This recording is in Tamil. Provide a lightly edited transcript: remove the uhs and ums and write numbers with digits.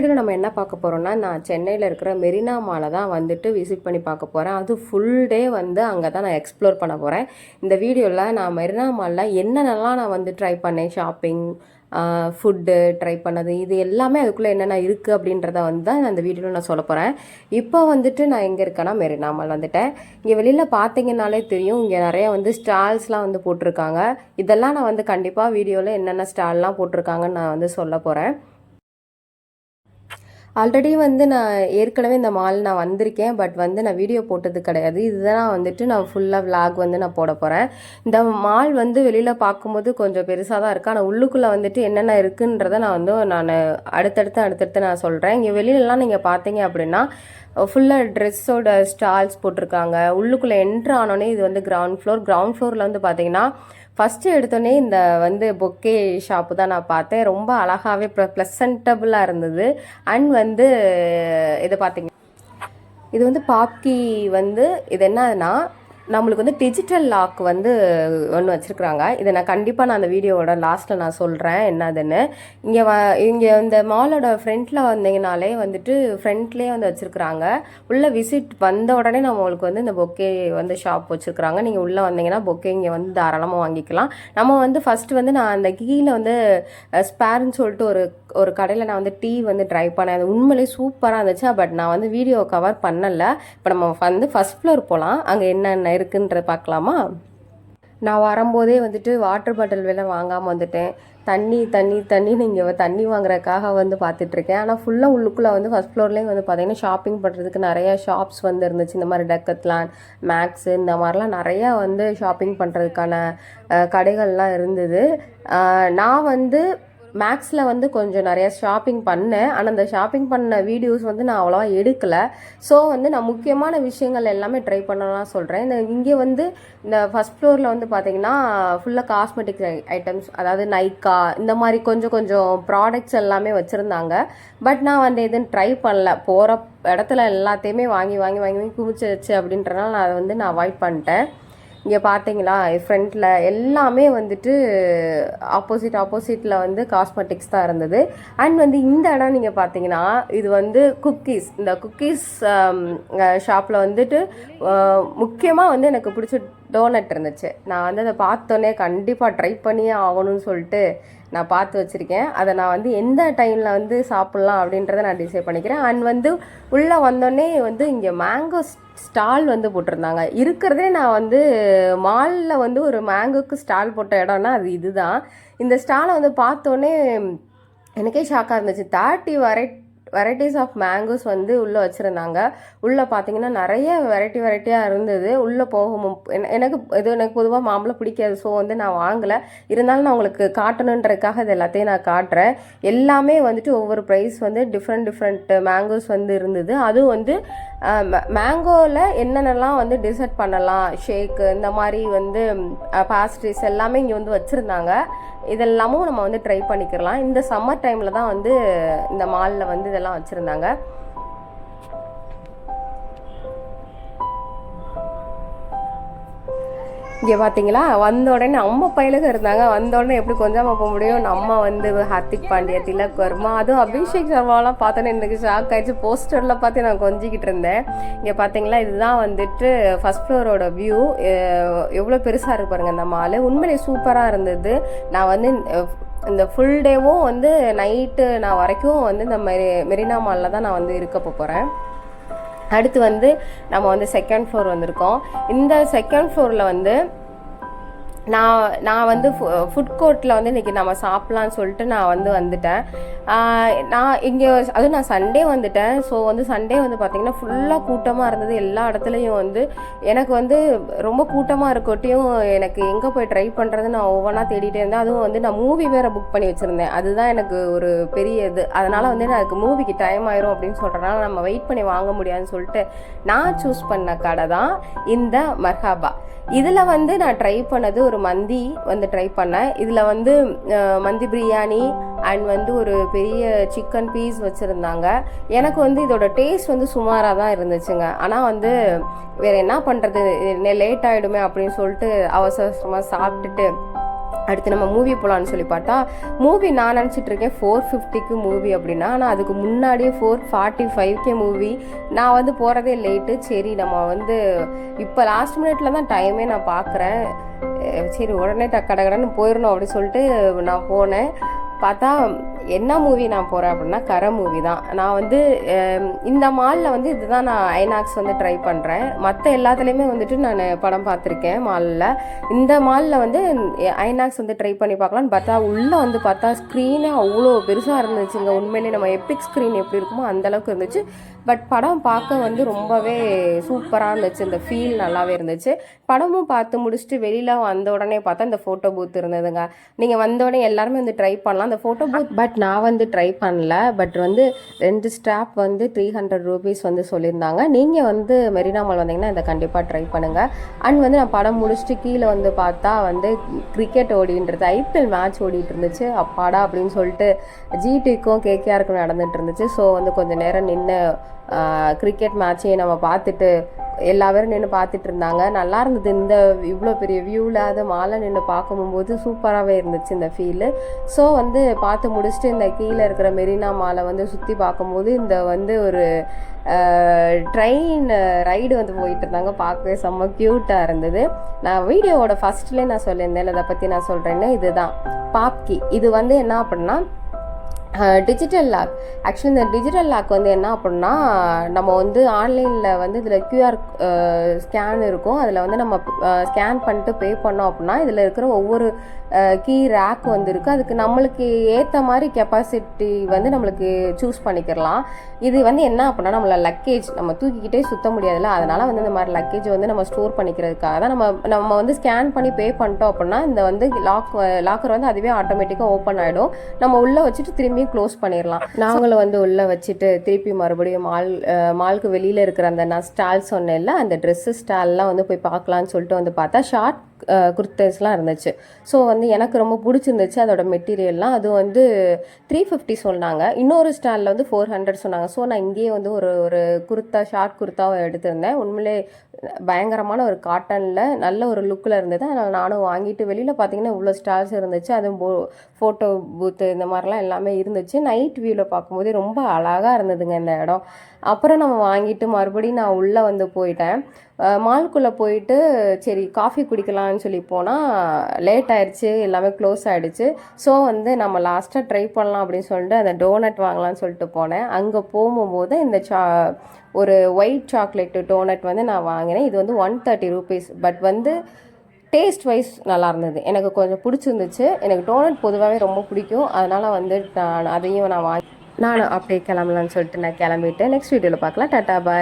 வீடியோவில் நம்ம என்ன பார்க்க போகிறோம்னா, நான் சென்னையில் இருக்கிற மெரினா மாலை தான் வந்துட்டு விசிட் பண்ணி பார்க்க போகிறேன். அது ஃபுல் டே வந்து அங்கே தான் நான் எக்ஸ்ப்ளோர் பண்ண போகிறேன். இந்த வீடியோவில் நான் மெரினா மாலில் என்னென்னலாம் நான் வந்து ட்ரை பண்ணேன், ஷாப்பிங், ஃபுட்டு ட்ரை பண்ணது, இது எல்லாமே அதுக்குள்ளே என்னென்ன இருக்குது அப்படின்றத வந்து தான் அந்த வீடியோவில் நான் சொல்ல போகிறேன். இப்போ வந்துட்டு நான் எங்கே இருக்கேன்னா மெரினா மால் வந்துட்டேன். இங்கே வெளியில் பார்த்தீங்கன்னாலே தெரியும், இங்கே நிறைய வந்து ஸ்டால்ஸ்லாம் வந்து போட்டிருக்காங்க. இதெல்லாம் நான் வந்து கண்டிப்பாக வீடியோவில் என்னென்ன ஸ்டால்லாம் போட்டிருக்காங்கன்னு நான் வந்து சொல்ல போகிறேன். ஆல்ரெடி வந்து நான் ஏற்கனவே இந்த மால் நான் வந்திருக்கேன். பட் வந்து நான் வீடியோ போட்டது கிடையாது. இதுதான் வந்துட்டு நான் ஃபுல்லாக விளாக் வந்து நான் போட போகிறேன். இந்த மால் வந்து வெளியில் பார்க்கும்போது கொஞ்சம் பெருசாக தான் இருக்குது. ஆனால் உள்ளுக்குள்ளே வந்துட்டு என்னென்ன இருக்குன்றதை நான் அடுத்தடுத்து நான் சொல்கிறேன். இங்கே வெளியிலலாம் நீங்கள் பார்த்தீங்க அப்படின்னா ஃபுல்லாக ட்ரெஸ்ஸோட ஸ்டால்ஸ் போட்டிருக்காங்க. உள்ளுக்குள்ளே என்ட்ரு ஆனோடனே இது வந்து கிரவுண்ட் ஃப்ளோரில் வந்து பார்த்தீங்கன்னா ஃபஸ்ட்டு எடுத்தோடனே இந்த வந்து பொக்கே ஷாப்பு தான் நான் பார்த்தேன். ரொம்ப அழகாகவே ப்ளசன்டபுளாக இருந்தது. அண்ட் வந்து இதை பார்த்தீங்க, இது வந்து பாப்கி வந்து இது என்னன்னா நம்மளுக்கு வந்து டிஜிட்டல் லாக் வந்து ஒன்று வச்சுருக்குறாங்க. இதை நான் கண்டிப்பாக நான் அந்த வீடியோவோட லாஸ்ட்டில் நான் சொல்கிறேன் என்னதுன்னு. இங்கே இந்த மாலோட ஃப்ரண்ட்டில் வந்தீங்கனாலே வந்துட்டு ஃப்ரண்ட்லேயே வந்து வச்சுருக்குறாங்க. உள்ளே விசிட் வந்த உடனே நம்மளுக்கு வந்து இந்த பொக்கே வந்து ஷாப் வச்சுருக்குறாங்க. நீங்கள் உள்ளே வந்தீங்கன்னா பொக்கே இங்கே வந்து தாராளமாக வாங்கிக்கலாம். நம்ம வந்து ஃபஸ்ட்டு வந்து நான் அந்த கீழே வந்து ஸ்பேர்ன்னு சொல்லிட்டு ஒரு கடையில் நான் வந்து டீ வந்து ட்ரை பண்ணேன். அது உண்மையிலே சூப்பராக இருந்துச்சு. பட் நான் வந்து வீடியோ கவர் பண்ணலை. இப்போ நம்ம வந்து ஃபஸ்ட் ஃப்ளோர் போகலாம். அங்கே என்னென்ன இருக்குன்ற பார்க்கலாமா? நான் வரும்போதே வந்துட்டு வாட்டர் பாட்டில் வேலை வாங்காமல் வந்துட்டேன். தண்ணி இங்கே தண்ணி வாங்குறதுக்காக வந்து பார்த்துட்ருக்கேன். ஆனால் ஃபுல்லாக உள்ளுக்குள்ளே வந்து ஃபஸ்ட் ஃப்ளோர்லேயும் வந்து பார்த்தீங்கன்னா ஷாப்பிங் பண்ணுறதுக்கு நிறையா ஷாப்ஸ் வந்து இருந்துச்சு. இந்த மாதிரி டெக்கத்லான், மேக்ஸு, இந்த மாதிரிலாம் நிறையா வந்து ஷாப்பிங் பண்ணுறதுக்கான கடைகள்லாம் இருந்தது. நான் வந்து மேக்ஸில் வந்து கொஞ்சம் நிறையா ஷாப்பிங் பண்ணேன். ஆனால் அந்த ஷாப்பிங் பண்ண வீடியோஸ் வந்து நான் அவ்வளோவா எடுக்கலை. ஸோ வந்து நான் முக்கியமான விஷயங்கள் எல்லாமே ட்ரை பண்ணலாம் சொல்கிறேன். இங்கே வந்து இந்த ஃபஸ்ட் ஃப்ளோரில் வந்து பார்த்திங்கன்னா ஃபுல்லாக காஸ்மெட்டிக் ஐட்டம்ஸ், அதாவது நைக்கா, இந்த மாதிரி கொஞ்சம் ப்ராடக்ட்ஸ் எல்லாமே வச்சுருந்தாங்க. பட் நான் வந்து எதுவும் ட்ரை பண்ணல. போகிற இடத்துல எல்லாத்தையுமே வாங்கி குமிச்சிருச்சு அப்படின்றனால நான் அதை வந்து நான் அவாய்ட் பண்ணிட்டேன். இங்கே பார்த்தீங்களா ஃப்ரண்ட்டில் எல்லாமே வந்துட்டு ஆப்போசிட்டில் வந்து காஸ்மெட்டிக்ஸ் தான் இருந்தது. அண்ட் வந்து இந்த இடம் நீங்கள் பார்த்தீங்கன்னா இது வந்து குக்கீஸ், இந்த குக்கீஸ் ஷாப்பில் வந்துட்டு முக்கியமாக வந்து எனக்கு பிடிச்ச டோனட் இருந்துச்சு. நான் வந்து அதை பார்த்தோன்னே கண்டிப்பாக ட்ரை பண்ணியே ஆகணும்னு சொல்லிட்டு நான் பார்த்து வச்சுருக்கேன். அதை நான் வந்து எந்த டைமில் வந்து சாப்பிட்லாம் அப்படின்றத நான் டிசைட் பண்ணிக்கிறேன். அண்ட் வந்து உள்ளே வந்தோடனே வந்து இங்கே மேங்கோ ஸ்டால் வந்து போட்டிருந்தாங்க. இருக்கிறதே நான் வந்து மாலில் வந்து ஒரு மேங்கோக்கு ஸ்டால் போட்ட இடம்னா அது இதுதான். இந்த ஸ்டாலை வந்து பார்த்தோன்னே எனக்கே ஷாக்காக இருந்துச்சு. 30 வெரைட்டிஸ் ஆஃப் மேங்கோஸ் வந்து உள்ளே வச்சுருந்தாங்க. உள்ளே பார்த்தீங்கன்னா நிறைய வெரைட்டியாக இருந்தது. உள்ளே எனக்கு பொதுவாக மாம்பழம் பிடிக்காது. ஸோ வந்து நான் வாங்கலை. இருந்தாலும் நான் உங்களுக்கு காட்டணுன்றதுக்காக இது எல்லாத்தையும் நான் காட்டுறேன். எல்லாமே வந்துட்டு ஒவ்வொரு ப்ரைஸ் வந்து டிஃப்ரெண்ட் மேங்கோஸ் வந்து இருந்தது. அதுவும் வந்து மேங்கோவில் என்னென்னலாம் வந்து டிசைட் பண்ணலாம், ஷேக்கு, இந்த மாதிரி வந்து பாஸ்ட்ரிஸ் எல்லாமே இங்கே வந்து வச்சுருந்தாங்க. இதெல்லாமும் நம்ம வந்து ட்ரை பண்ணிக்கலாம். இந்த சம்மர் டைமில் தான் வந்து இந்த மாலில் வந்து இதெல்லாம் வச்சுருந்தாங்க. இங்கே பார்த்தீங்களா, வந்த உடனே நம்ம பையலுக்கு இருந்தாங்க. வந்த உடனே எப்படி கொஞ்சமாக போக முடியும்? நம்ம வந்து ஹார்திக் பாண்டியா, திலக் வர்மா, அதுவும் அபிஷேக் சர்மாலாம் பார்த்தோன்னே எனக்கு ஷாக் ஆயிடுச்சு. போஸ்டரில் பார்த்து நான் கொஞ்சிக்கிட்டு இருந்தேன். இங்கே பார்த்தீங்களா, இதுதான் வந்துட்டு ஃபஸ்ட் ஃப்ளோரோட வியூ. எவ்வளோ பெருசாக இருக்கு பாருங்கள் இந்த மால். உண்மையிலே சூப்பராக இருந்தது. நான் வந்து இந்த ஃபுல் டேவும் வந்து நைட்டு நான் வரைக்கும் வந்து இந்த மெரினா மாலில் தான் நான் வந்து இருக்க போகிறேன். அடுத்து வந்து நம்ம வந்து செகண்ட் ஃப்ளோர் வந்திருக்கோம். இந்த செகண்ட் ஃப்ளோரில் வந்து நான் வந்து ஃபுட் கோர்ட்டில் வந்து இன்றைக்கி நம்ம சாப்பிட்லான்னு சொல்லிட்டு நான் வந்து வந்துட்டேன். நான் இங்கே அதுவும் நான் சண்டே வந்துட்டேன். ஸோ வந்து சண்டே வந்து பார்த்திங்கன்னா ஃபுல்லாக கூட்டமாக இருந்தது. எல்லா இடத்துலையும் வந்து எனக்கு வந்து ரொம்ப கூட்டமாக இருக்கட்டையும் எனக்கு எங்கே போய் ட்ரை பண்ணுறது நான் ஒவ்வொன்றா தேடிட்டே இருந்தேன். அதுவும் வந்து நான் மூவி வேறு புக் பண்ணி வச்சுருந்தேன். அதுதான் எனக்கு ஒரு பெரிய இது. அதனால் வந்து எனக்கு மூவிக்கு டைம் ஆயிரும் அப்படின்னு சொல்கிறனால நம்ம வெயிட் பண்ணி வாங்க முடியாதுன்னு சொல்லிட்டு நான் சூஸ் பண்ண கடை தான் இந்த மர்ஹாபா. இதில் வந்து நான் ட்ரை பண்ணது ஒரு மந்தி வந்து ட்ரை பண்ணேன். இதில் வந்து மந்தி பிரியாணி அண்ட் வந்து ஒரு பெரிய சிக்கன் பீஸ் வச்சுருந்தாங்க. எனக்கு வந்து இதோட டேஸ்ட் வந்து சுமாராக தான் இருந்துச்சுங்க. ஆனால் வந்து வேறு என்ன பண்ணுறது, லேட் ஆகிடுமே அப்படின்னு சொல்லிட்டு அவசரமாக சாப்பிட்டுட்டு அடுத்து நம்ம மூவி போகலான்னு சொல்லி பார்த்தா மூவி நான் நினச்சிட்டு இருக்கேன் 4:50க்கு மூவி அப்படின்னா, ஆனால் அதுக்கு முன்னாடியே 4:45க்கே மூவி. நான் வந்து போகிறதே லேட்டு. சரி நம்ம வந்து இப்போ லாஸ்ட் மினிட்ல தான் டைமே நான் பார்க்குறேன். சரி உடனே கடகடன்னு போயிடணும் அப்படின்னு சொல்லிட்டு நான் போனேன். பார்த்தா என்ன மூவி நான் போகிறேன் அப்படின்னா கரை மூவி தான். நான் வந்து இந்த மாலில் வந்து இதுதான் நான் ஐநாக்ஸ் வந்து ட்ரை பண்ணுறேன். மற்ற எல்லாத்துலேயுமே வந்துட்டு நான் படம் பார்த்துருக்கேன் மாலில். இந்த மாலில் வந்து ஐநாக்ஸ் வந்து ட்ரை பண்ணி பார்க்கலான்னு பார்த்தா உள்ளே வந்து பார்த்தா ஸ்க்ரீனே அவ்வளோ பெருசாக இருந்துச்சுங்க. உண்மையிலே நம்ம எப்பிக் ஸ்க்ரீன் எப்படி இருக்குமோ அந்தளவுக்கு இருந்துச்சு. பட் படம் பார்க்க வந்து ரொம்பவே சூப்பராக இருந்துச்சு. இந்த ஃபீல் நல்லாவே இருந்துச்சு. படமும் பார்த்து முடிச்சுட்டு வெளியில் வந்த உடனே பார்த்தா இந்த ஃபோட்டோ பூத் இருந்ததுங்க. நீங்கள் வந்த உடனே எல்லாருமே வந்து ட்ரை பண்ணலாம் அந்த ஃபோட்டோ பூத். பட் நான் வந்து ட்ரை பண்ணல. பட் வந்து 2 ஸ்டாப் வந்து 300 ரூபீஸ் வந்து சொல்லியிருந்தாங்க. நீங்கள் வந்து மெரினா மால் வந்தீங்கன்னா இதை கண்டிப்பாக ட்ரை பண்ணுங்கள். அண்ட் வந்து நான் படம் முடிச்சுட்டு கீழே வந்து பார்த்தா வந்து கிரிக்கெட் ஓடின்றது ஐபிஎல் மேட்ச் ஓடிட்டு இருந்துச்சு. அப்பாடா அப்படின்னு சொல்லிட்டு ஜிடிக்கும் கேகேஆருக்கும் நடந்துட்டு இருந்துச்சு. ஸோ வந்து கொஞ்சம் நேரம் நின்று கிரிக்கெட் மேட்சையும் நம்ம பார்த்துட்டு எல்லா பேரும் நின்று பார்த்துட்டு இருந்தாங்க. நல்லா இருந்தது. இந்த இவ்வளோ பெரிய வியூவில் அது மாலை நின்று பார்க்கும்போது சூப்பராகவே இருந்துச்சு இந்த ஃபீலு. ஸோ வந்து பார்த்து முடிச்சுட்டு இந்த கீழே இருக்கிற மெரினா மாலை வந்து சுற்றி பார்க்கும்போது இந்த வந்து ஒரு ட்ரெயின் ரைடு வந்து போயிட்டு இருந்தாங்க. பார்க்கவே செம்ம க்யூட்டாக இருந்தது. நான் வீடியோவோட ஃபஸ்ட்லேயே நான் சொல்லியிருந்தேன் அதை பற்றி நான் சொல்கிறேன்னு. இதுதான் பாப்கி. இது வந்து என்ன அப்படின்னா டிஜிட்டல் லாக். ஆக்சுவலி இந்த டிஜிட்டல் லாக் வந்து என்ன அப்படின்னா நம்ம வந்து ஆன்லைனில் வந்து இதில் கியூஆர் ஸ்கேன் இருக்கும். அதில் வந்து நம்ம ஸ்கேன் பண்ணிட்டு பே பண்ணோம் அப்படின்னா இதில் இருக்கிற ஒவ்வொரு கீ ரேக் வந்து இருக்குது. அதுக்கு நம்மளுக்கு ஏற்ற மாதிரி கெப்பாசிட்டி வந்து நம்மளுக்கு சூஸ் பண்ணிக்கிறலாம். இது வந்து என்ன அப்படின்னா நம்மள லக்கேஜ் நம்ம தூக்கிக்கிட்டே சுற்ற முடியாதுல்ல, அதனால் வந்து இந்த மாதிரி லக்கேஜ் வந்து நம்ம ஸ்டோர் பண்ணிக்கிறதுக்காக தான் நம்ம வந்து ஸ்கேன் பண்ணி பே பண்ணிட்டோம் அப்படின்னா இந்த வந்து லாக்கர் வந்து அதுவே ஆட்டோமேட்டிக்காக ஓப்பன் ஆகிடும். நம்ம உள்ளே வச்சுட்டு திரும்பி க்ளோஸ் பண்ணிடலாம். நாங்களும் வந்து உள்ளே வச்சுட்டு திருப்பி மறுபடியும் மாலுக்கு வெளியில் இருக்கிற அந்த நான் ஸ்டால் சொன்னேன்ல அந்த ட்ரெஸ்ஸு ஸ்டால்லாம் வந்து போய் பார்க்கலான்னு சொல்லிட்டு வந்து பார்த்தா ஷார்ட் குர்த்தஸ்லாம் இருந்துச்சு. ஸோ வந்து எனக்கு ரொம்ப பிடிச்சிருந்துச்சு அதோட மெட்டீரியல்லாம். அது வந்து 350 சொன்னாங்க. இன்னொரு ஸ்டாலில் வந்து 400 சொன்னாங்க. ஸோ நான் இங்கேயே வந்து ஒரு ஷார்ட் குர்த்தாவை எடுத்திருந்தேன். உண்மையிலே பயங்கரமான ஒரு காட்டனில் நல்ல ஒரு லுக்கில் இருந்தது. அதனால் நானும் வாங்கிட்டு வெளியில் பார்த்தீங்கன்னா இவ்வளோ ஸ்டால்ஸ் இருந்துச்சு. அதுவும் ஃபோட்டோ பூத்து இந்த மாதிரிலாம் எல்லாமே இருந்துச்சு. நைட் வியூவில் பார்க்கும்போதே ரொம்ப அழகாக இருந்ததுங்க இந்த இடம். அப்புறம் நம்ம வாங்கிட்டு மறுபடியும் நான் உள்ளே வந்து போயிட்டேன். மால்குள்ளே போயிட்டு சரி காஃபி குடிக்கலாம்னு சொல்லி போனால் லேட் ஆயிடுச்சு, எல்லாமே க்ளோஸ் ஆகிடுச்சு. ஸோ வந்து நம்ம லாஸ்ட்டாக ட்ரை பண்ணலாம் அப்படின்னு சொல்லிட்டு அந்த டோனட் வாங்கலாம்னு சொல்லிட்டு போனேன். அங்கே போகும்போது இந்த ஒரு ஒயிட் சாக்லேட்டு டோனட் வந்து நான் வாங்கினேன். இது வந்து 130 ரூபீஸ். பட் வந்து டேஸ்ட் வைஸ் நல்லா இருந்தது. எனக்கு கொஞ்சம் பிடிச்சிருந்துச்சு. எனக்கு டோனட் பொதுவாகவே ரொம்ப பிடிக்கும். அதனால் வந்து அதையும் நான் அப்படியே கிளம்பலான்னு சொல்லிட்டு நான் கிளம்பிட்டேன். நெக்ஸ்ட் வீடியோவில் பார்க்கலாம். டாட்டா பாய்.